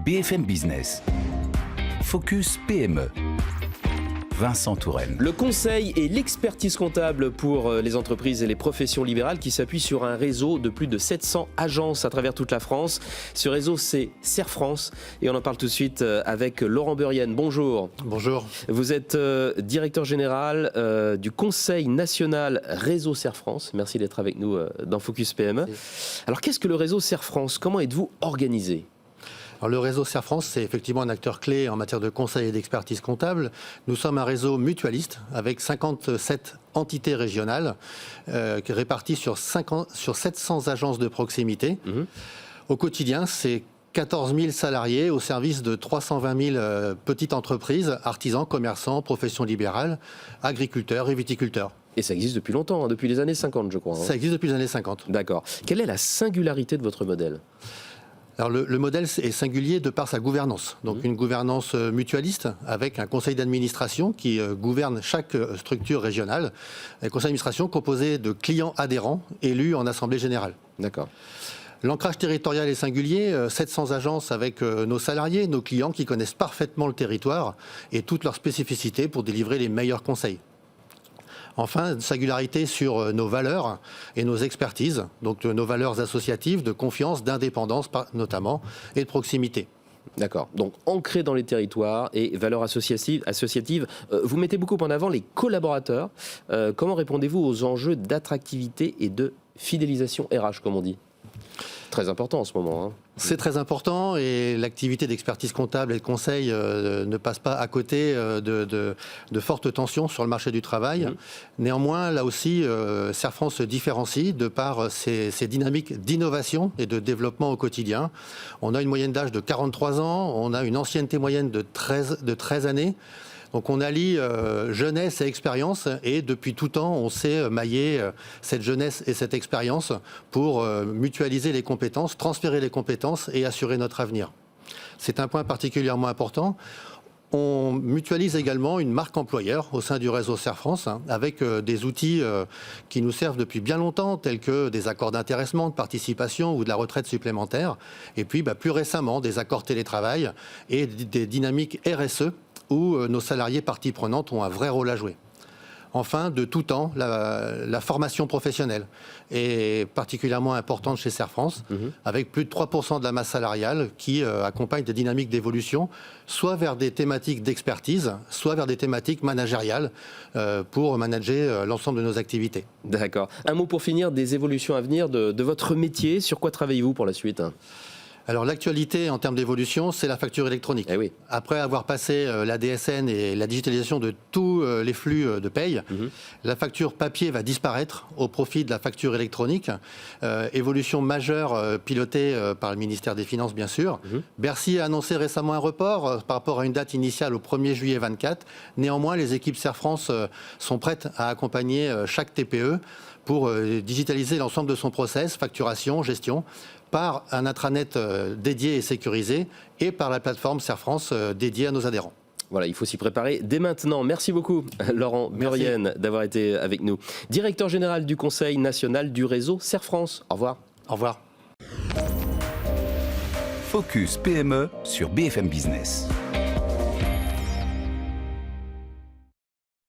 BFM Business. Focus PME. Vincent Touraine. Le conseil et l'expertise comptable pour les entreprises et les professions libérales qui s'appuient sur un réseau de plus de 700 agences à travers toute la France. Ce réseau, c'est CERFrance et on en parle tout de suite avec Laurent Beurienne. Bonjour. Bonjour. Vous êtes directeur général du Conseil national réseau CERFrance. Merci d'être avec nous dans Focus PME. Merci. Alors qu'est-ce que le réseau CERFrance ? Comment êtes-vous organisé ? Alors, le réseau CERFrance, c'est effectivement un acteur clé en matière de conseil et d'expertise comptable. Nous sommes un réseau mutualiste avec 57 entités régionales réparties sur 700 agences de proximité. Au quotidien, c'est 14 000 salariés au service de 320 000 petites entreprises, artisans, commerçants, professions libérales, agriculteurs et viticulteurs. Et ça existe depuis longtemps, depuis les années 50, je crois. Ça existe depuis les années 50. D'accord. Quelle est la singularité de votre modèle ? Alors le modèle est singulier de par sa gouvernance. Donc une gouvernance mutualiste avec un conseil d'administration qui gouverne chaque structure régionale. Un conseil d'administration composé de clients adhérents élus en assemblée générale. D'accord. L'ancrage territorial est singulier, 700 agences avec nos salariés, nos clients qui connaissent parfaitement le territoire et toutes leurs spécificités pour délivrer les meilleurs conseils. Enfin, une singularité sur nos valeurs et nos expertises, donc nos valeurs associatives, de confiance, d'indépendance notamment, et de proximité. D'accord. Donc, ancré dans les territoires et valeurs associatives, vous mettez beaucoup en avant les collaborateurs. Comment répondez-vous aux enjeux d'attractivité et de fidélisation RH, comme on dit ? Très important en ce moment. Hein. C'est très important et l'activité d'expertise comptable et de conseil ne passe pas à côté de fortes tensions sur le marché du travail. Néanmoins, là aussi, CERFrance se différencie de par ses dynamiques d'innovation et de développement au quotidien. On a une moyenne d'âge de 43 ans, on a une ancienneté moyenne de 13 années. Donc on allie jeunesse et expérience et depuis tout temps on sait mailler cette jeunesse et cette expérience pour mutualiser les compétences, transférer les compétences et assurer notre avenir. C'est un point particulièrement important. On mutualise également une marque employeur au sein du réseau CERFrance avec des outils qui nous servent depuis bien longtemps tels que des accords d'intéressement, de participation ou de la retraite supplémentaire et puis plus récemment des accords télétravail et des dynamiques RSE où nos salariés parties prenantes ont un vrai rôle à jouer. Enfin, de tout temps, la formation professionnelle est particulièrement importante chez CERFrance, avec plus de 3% de la masse salariale qui accompagne des dynamiques d'évolution, soit vers des thématiques d'expertise, soit vers des thématiques managériales pour manager l'ensemble de nos activités. D'accord. Un mot pour finir des évolutions à venir de votre métier. Sur quoi travaillez-vous pour la suite ? Alors l'actualité en termes d'évolution, c'est la facture électronique. Eh oui. Après avoir passé la DSN et la digitalisation de tous les flux de paye, la facture papier va disparaître au profit de la facture électronique. Évolution majeure pilotée par le ministère des Finances, bien sûr. Bercy a annoncé récemment un report par rapport à une date initiale au 1er juillet 2024. Néanmoins, les équipes CERFrance sont prêtes à accompagner chaque TPE pour digitaliser l'ensemble de son process, facturation, gestion, par un intranet dédié et sécurisé et par la plateforme CERFrance dédiée à nos adhérents. Voilà, il faut s'y préparer dès maintenant. Merci beaucoup, Laurent Beurienne, d'avoir été avec nous. Directeur général du Conseil national du réseau CERFrance. Au revoir. Au revoir. Focus PME sur BFM Business.